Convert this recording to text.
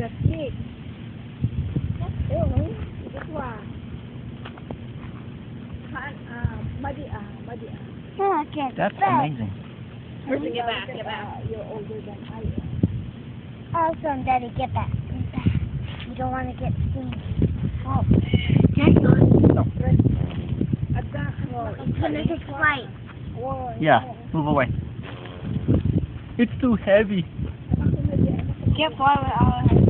plastic. Ayun, this one. Madi. Oh, I can't. That's amazing. Person, get back. You're older than I am. Awesome, Daddy, get back. Get back. You don't want to get seen. Oh. No. It's going to take flight. Yeah, move away. It's too heavy. Can't fly without